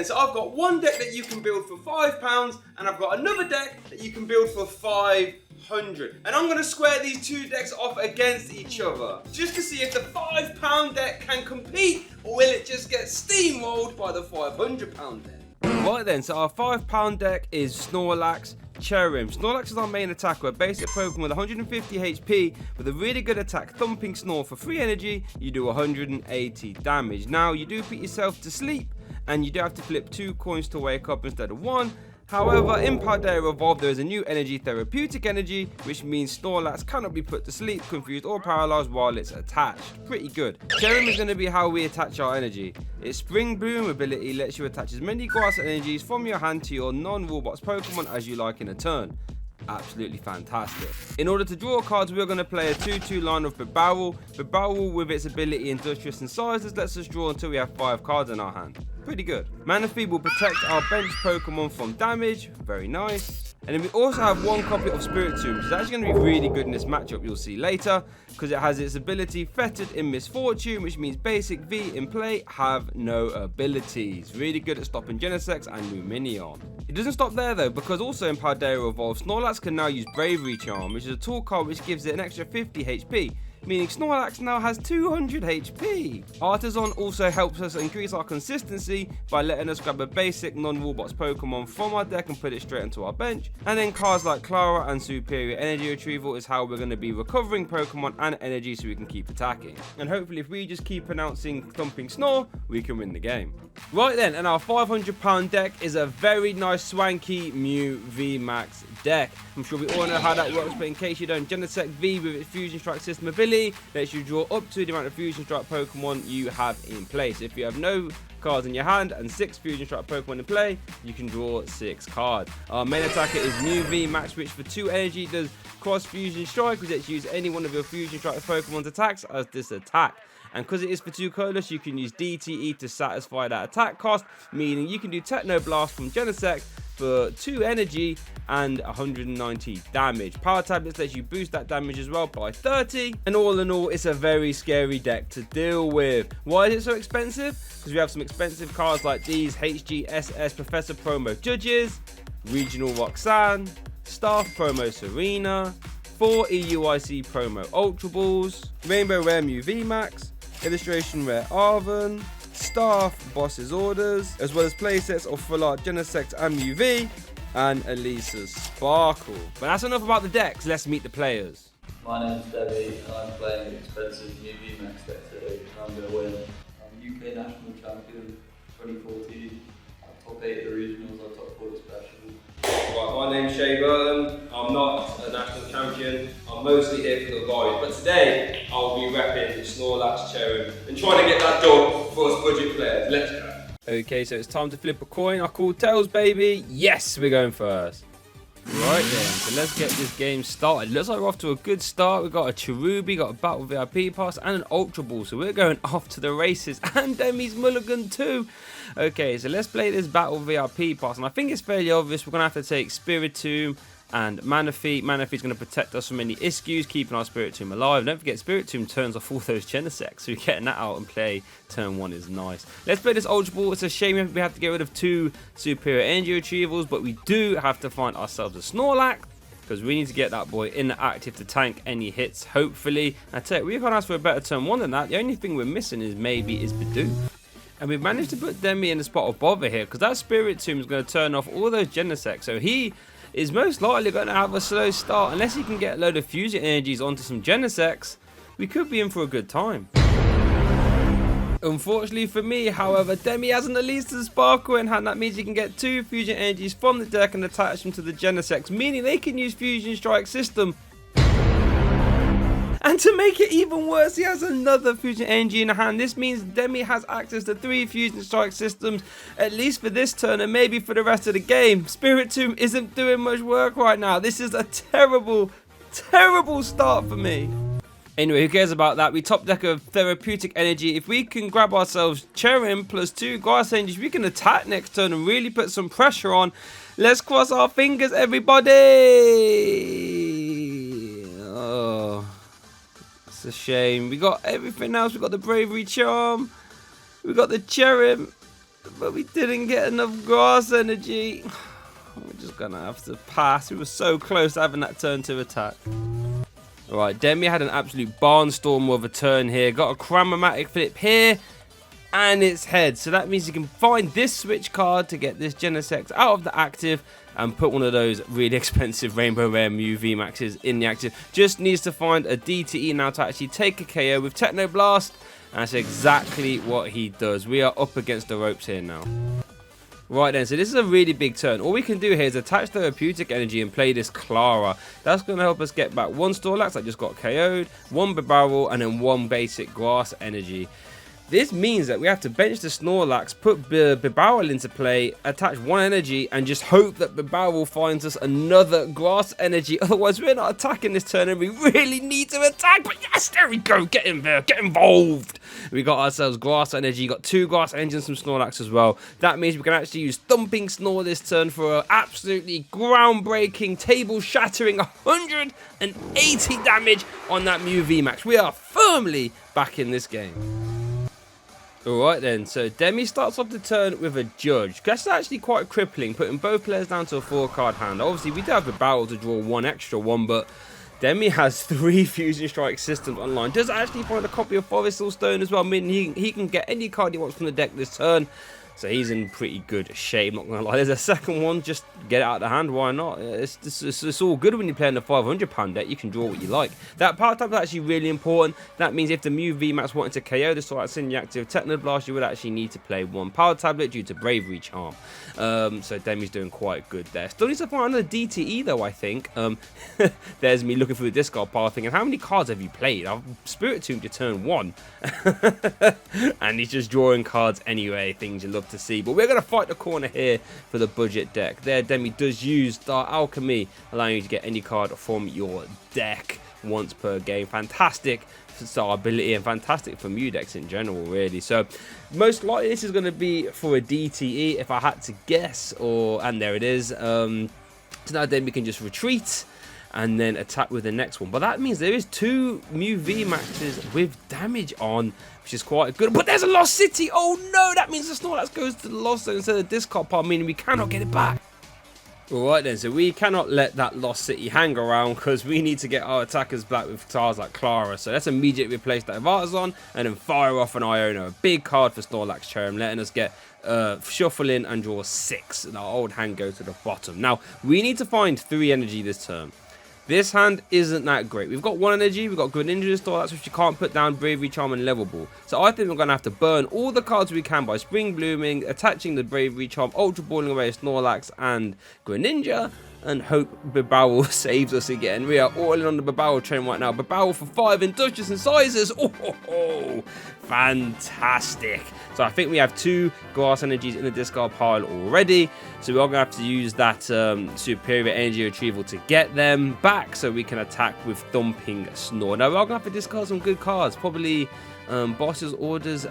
then, so I've got one deck that you can build for £5, and I've got another deck that you can build for 500. And I'm gonna square these two decks off against each other, just to see if the £5 deck can compete, or will it just get steamrolled by the £500 deck. Right then, so our £5 deck is Snorlax, Cherrim. Snorlax is our main attacker, a basic Pokemon with 150 HP with a really good attack, Thumping Snore. For 3 energy, you do 180 damage. Now, you do put yourself to sleep, and you do have to flip 2 coins to wake up instead of 1. However, in Paldea Evolved, there is a new energy, Therapeutic Energy, which means Snorlax cannot be put to sleep, confused, or paralyzed while it's attached. Pretty good. Cherrim is going to be how we attach our energy. Its Spring Bloom ability lets you attach as many grass energies from your hand to your non-Warbox Pokemon as you like in a turn. Absolutely fantastic. In order to draw cards, we're going to play a 2-2 line of Bibarel. Bibarel, with its ability Industrious and Sizes, lets us draw until we have 5 cards in our hand. Pretty good. Manaphy will protect our bench Pokemon from damage. Very nice. And then we also have 1 copy of Spiritomb, which is actually going to be really good in this matchup, you'll see later, because it has its ability Fettered in Misfortune, which means basic V in play have no abilities. Really good at stopping Genesect and Lumineon. It doesn't stop there though, because also in Paldea Evolved, Snorlax can now use Bravery Charm, which is a tool card which gives it an extra 50 HP. Meaning Snorlax now has 200 HP. Artisan also helps us increase our consistency by letting us grab a basic non-Warbox Pokemon from our deck and put it straight into our bench. And then cards like Clara and Superior Energy Retrieval is how we're going to be recovering Pokemon and energy so we can keep attacking. And hopefully if we just keep pronouncing Thumping Snore, we can win the game. Right then, and our £500 deck is a very nice swanky Mew VMAX deck. I'm sure we all know how that works, but in case you don't, Genesect V with its Fusion Strike system ability lets you draw up to the amount of Fusion Strike Pokemon you have in place. If you have no cards in your hand and 6 Fusion Strike Pokemon in play, you can draw 6 cards. Our main attacker is Mew VMAX, which for 2 energy does Cross Fusion Strike, which lets you use any one of your Fusion Strike Pokemon's attacks as this attack. And because it is for 2 colorless, you can use DTE to satisfy that attack cost, meaning you can do Techno Blast from Genesect for 2 energy and 190 damage. Power Tablets lets you boost that damage as well by 30. And all in all, it's a very scary deck to deal with. Why is it so expensive? Because we have some expensive cards like these: HGSS Professor Promo Judges, Regional Roxanne, Staff Promo Serena, 4 EUIC Promo Ultra Balls, Rainbow Rare Mew VMAX, Illustration Rare Arven, Staff Boss's Orders, as well as playsets of Full Art Genesect and Mew V, and Elisa's Sparkle. But that's enough about the decks, let's meet the players. My name's Debbie and I'm playing an expensive Mew VMAX deck today and I'm going to win. I'm UK National Champion 2014, I'm top 8 at the regionals, I'm top 4 at special. Right, my name's Shay Burton. I'm not a national champion. I'm mostly here for the vibes, but today I'll be repping Snorlax, Cherrim and trying to get that done for us budget players. Let's go. Okay, so it's time to flip a coin. I call tails, baby. Yes, we're going first. Right then, so let's get this game started. Looks like we're off to a good start. We've got a Cherubi, got a Battle VIP Pass, and an Ultra Ball. So we're going off to the races. And Demi's Mulligan too. Okay, so let's play this Battle VIP Pass. And I think it's fairly obvious. We're going to have to take Spiritomb and Manaphy. Manaphy's going to protect us from any issues, keeping our Spiritomb alive. Don't forget, Spiritomb turns off all those Genesects. So getting that out and play turn 1 is nice. Let's play this Ultra Ball. It's a shame we have to get rid of 2 Superior Energy Retrievals, but we do have to find ourselves a Snorlax, because we need to get that boy in the active to tank any hits, hopefully. I tell you, we can't ask for a better turn 1 than that. The only thing we're missing is maybe Bidoof. And we've managed to put Demi in the spot of bother here, because that Spiritomb is going to turn off all those Genesects. So he is most likely going to have a slow start. Unless he can get a load of Fusion Energies onto some Genesects, we could be in for a good time. Unfortunately for me, however, Demi hasn't released the Sparkle in hand. That means he can get 2 Fusion Energies from the deck and attach them to the Genesects, meaning they can use Fusion Strike system. And to make it even worse, he has another Fusion Energy in hand. This means Demi has access to 3 Fusion Strike systems, at least for this turn and maybe for the rest of the game. Spiritomb isn't doing much work right now. This is a terrible, terrible start for me. Anyway, who cares about that? We top deck of Therapeutic Energy. If we can grab ourselves Cherrim plus 2 Grass Energies, we can attack next turn and really put some pressure on. Let's cross our fingers, everybody. Oh, it's a shame. We got everything else. We got the Bravery Charm. We got the Cherrim. But we didn't get enough grass energy. We're just gonna have to pass. We were so close to having that turn to attack. Alright, Demi had an absolute barnstormer of a turn here. Got a chromatic flip here. And its head. So that means you can find this switch card to get this Genesex out of the active and put one of those really expensive Rainbow Rare Mew VMAXs in the active. Just needs to find a DTE now to actually take a KO with Techno Blast. And that's exactly what he does. We are up against the ropes here now. Right then, so this is a really big turn. All we can do here is attach therapeutic energy and play this Clara. That's going to help us get back one Snorlax that just got KO'd, one Bibarel, and then one basic grass energy. This means that we have to bench the Snorlax, put Bibarel into play, attach one energy, and just hope that Bibarel finds us another grass energy. Otherwise, we're not attacking this turn, and we really need to attack. But yes, there we go. Get in there. Get involved. We got ourselves grass energy. Got 2 grass engines from Snorlax as well. That means we can actually use Thumping Snore this turn for an absolutely groundbreaking, table-shattering 180 damage on that Mew VMAX. We are firmly back in this game. Alright then, so Demi starts off the turn with a Judge. That's actually quite crippling, putting both players down to a 4-card hand. Obviously, we do have a barrel to draw one extra one, but Demi has 3 Fusion Strike systems online. Does actually find a copy of Forest Stone as well, meaning he can get any card he wants from the deck this turn. So he's in pretty good shape, not gonna lie. There's a second one, just get it out of the hand, why not? It's all good when you're playing a £500 deck, you can draw what you like. That power type is actually really important. That means if the Mew VMAX wanted to KO the Snorlax in the active Techno Blast, you would actually need to play 1 power tablet due to Bravery Charm. So Demi's doing quite good there. Still needs to find another DTE though, I think. There's me looking through the discard pile thinking, how many cards have you played? I've Spirit Tomb to turn 1. And he's just drawing cards anyway, things you love to see. But we're going to fight the corner here for the budget deck. There, Demi does use Dark Alchemy, allowing you to get any card from your deck once per game. Fantastic for star ability and fantastic for Mew decks in general, really. So most likely this is going to be for a DTE if I had to guess, and there it is. So now then we can just retreat and then attack with the next one. But that means there is 2 Mew VMAXs with damage on, which is quite good. But there's a Lost City. Oh no, that means the Snorlax goes to the Lost Zone instead of the discard pile, meaning we cannot get it back. Alright then, so we cannot let that Lost City hang around because we need to get our attackers back with stars like Clara. So let's immediately replace that Artazon and then fire off an Iona. A big card for Snorlax Cherrim, letting us get shuffle in and draw 6. And our old hand goes to the bottom. Now, we need to find 3 energy this turn. This hand isn't that great. We've got 1 energy, we've got Greninja Snorlax, which you can't put down, Bravery Charm and Level Ball. So I think we're going to have to burn all the cards we can by Spring Blooming, attaching the Bravery Charm, Ultra Balling away Snorlax and Greninja, and hope Bibarel saves us again. We are all in on the Bibarel train right now. Bibarel for 5 Industrious Incisors. Oh, fantastic. So I think we have 2 grass energies in the discard pile already. So we're going to have to use that superior energy retrieval to get them back so we can attack with Thumping Snore. Now we're going to have to discard some good cards. Probably Boss's Orders,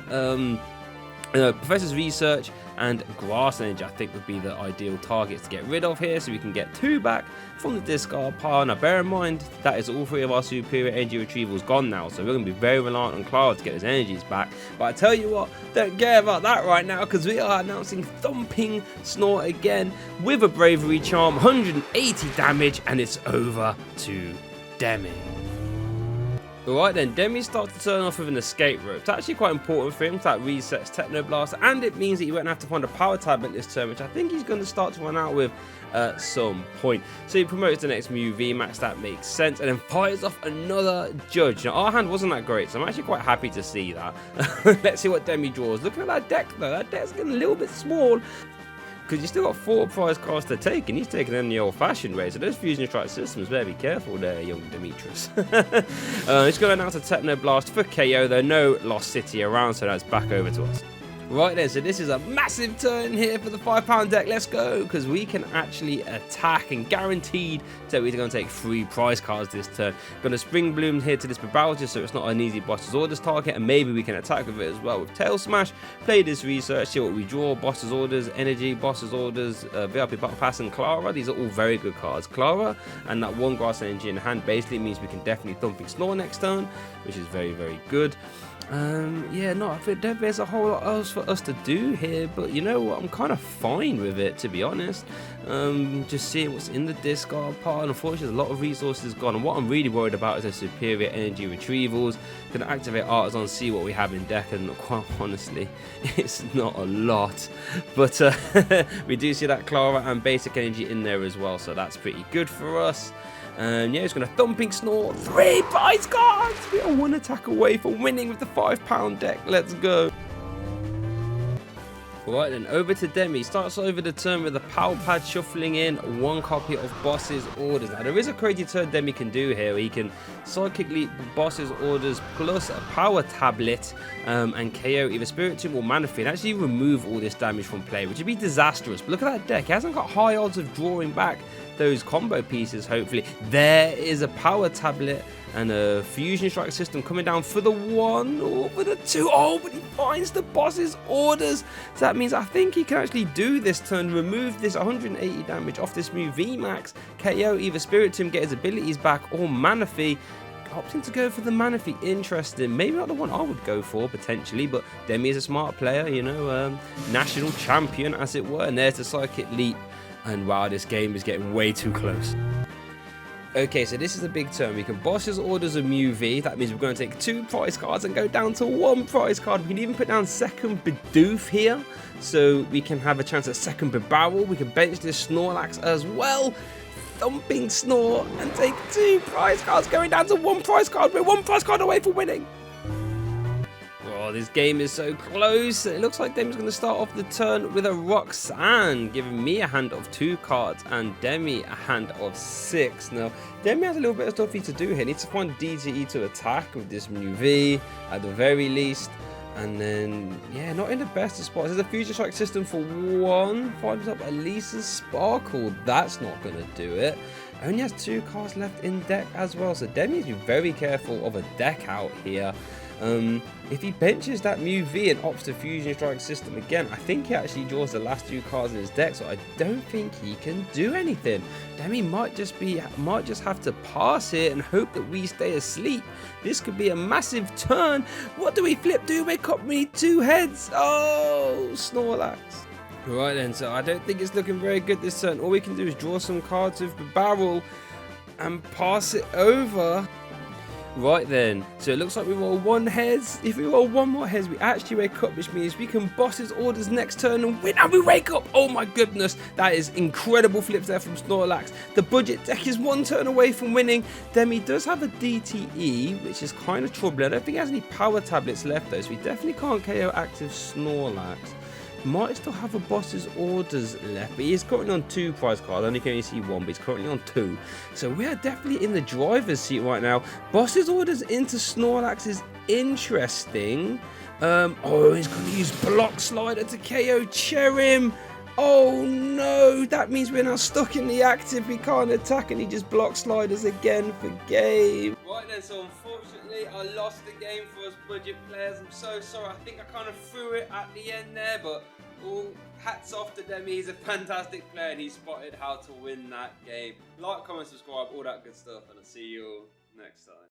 Professor's Research, and Grass Energy I think would be the ideal targets to get rid of here, so we can get 2 back from the discard pile. Now bear in mind that is all 3 of our superior energy retrievals gone now, so we're going to be very reliant on Clara to get his energies back. But I tell you what, don't care about that right now because we are announcing Thumping Snore again with a Bravery Charm, 180 damage, and it's over to Demi. Alright then, Demi starts to turn off with an escape rope. It's actually quite important for him, that resets Techno Blast, and it means that he won't have to find a power tablet this turn, which I think he's going to start to run out with at some point. So he promotes the next Mew VMAX, that makes sense, and then fires off another Judge. Now our hand wasn't that great, so I'm actually quite happy to see that. Let's see what Demi draws. Looking at that deck though, that deck's getting a little bit small, because you still got 4 prize cards to take, and he's taking them the old-fashioned way. So those Fusion Strike systems, better be careful there, young Demetrius. He's going to announce a Techno Blast for KO, though no Lost City around, so that's back over to us. Right then, so this is a massive turn here for the £5 deck. Let's go, because we can actually attack, and guaranteed that we're going to take 3 prize cards this turn. Going to Spring Bloom here to this Bibarel just so it's not an easy Boss's Orders target, and maybe we can attack with it as well with Tail Smash. Play this research, see what we draw. Boss's Orders, Energy, Boss's Orders, VIP Battle Pass, and Clara. These are all very good cards. Clara and that 1 Grass Energy in hand basically means we can definitely Thumping Snore next turn, which is very, very good. Yeah, no, I think there's a whole lot else for us to do here, but you know what, I'm kind of fine with it, to be honest. Just seeing what's in the discard pile. Unfortunately, there's a lot of resources gone, and what I'm really worried about is the superior energy retrievals. Gonna activate Artisan, see what we have in deck, and quite honestly, it's not a lot. But we do see that Clara and basic energy in there as well, so that's pretty good for us. And yeah, he's going to Thumping Snore. 3 prize cards! We are 1 attack away from winning with the £5 deck. Let's go. Right then, over to Demi. Starts over the turn with a power pad, shuffling in 1 copy of Boss's Orders. Now, there is a crazy turn Demi can do here. He can Psychic Leap Boss's Orders plus a power tablet and KO either Spirit Tomb or Mana Fiend. Actually remove all this damage from play, which would be disastrous. But look at that deck. He hasn't got high odds of drawing back those combo pieces, hopefully. There is a power tablet and a fusion strike system coming down for the 1 or for the 2. Oh, but he finds the Boss's Orders. So that means I think he can actually do this turn, remove this 180 damage off this move VMAX, KO either Spirit Tomb, get his abilities back, or Mana Fee. Opting to go for the Mana Fee, interesting. Maybe not the one I would go for, potentially, but Demi is a smart player, you know, national champion, as it were. And there's the Psychic Leap. And wow, this game is getting way too close. Okay, so this is a big turn. We can Boss's Orders of Mew V. That means we're going to take 2 prize cards and go down to 1 prize card. We can even put down second Bidoof here, so we can have a chance at second Bibarrel. We can bench this Snorlax as well. Thumping Snore and take 2 prize cards, going down to 1 prize card. We're 1 prize card away from winning. Oh, this game is so close. It looks like Demi's going to start off the turn with a Roxanne, giving me a hand of 2 cards and Demi a hand of 6. Now, Demi has a little bit of stuff to do here. He needs to find DTE to attack with this Mew V at the very least. And then, yeah, not in the best of spots. There's a Fusion Strike system for 1. Finds up Elisa's Sparkle. That's not going to do it. Only has 2 cards left in deck as well. So Demi needs to be very careful of a deck out here. If he benches that Mew V and opts to Fusion Strike system again, I think he actually draws the last 2 cards in his deck, so I don't think he can do anything. Demi might just have to pass here and hope that we stay asleep. This could be a massive turn. What do we flip? Do we wake up? We need 2 heads. Oh, Snorlax. Right then, so I don't think it's looking very good this turn. All we can do is draw some cards with the barrel and pass it over. Right then, so it looks like we roll 1 heads. If we roll 1 more heads, we actually wake up, which means we can Boss's Orders next turn and win, and we wake up. Oh my goodness, that is incredible flips there from Snorlax. The budget deck is 1 turn away from winning. Demi does have a DTE, which is kind of troubling. I don't think he has any power tablets left though, so we definitely can't KO active Snorlax. Might still have a Boss's Orders left, but he is currently on 2 prize cards. I only can only see 1, but he's currently on 2. So we are definitely in the driver's seat right now. Boss's Orders into Snorlax is interesting. Oh, he's going to use Block Slider to KO Cherim. Oh no, that means we're now stuck in the active. We can't attack, and he just Block Sliders again for game. Right then, so unfortunately I lost the game for us budget players. I'm so sorry. I think I kind of threw it at the end there, but all hats off to Demi. He's a fantastic player and he spotted how to win that game. Like, comment, subscribe, all that good stuff, and I'll see you all next time.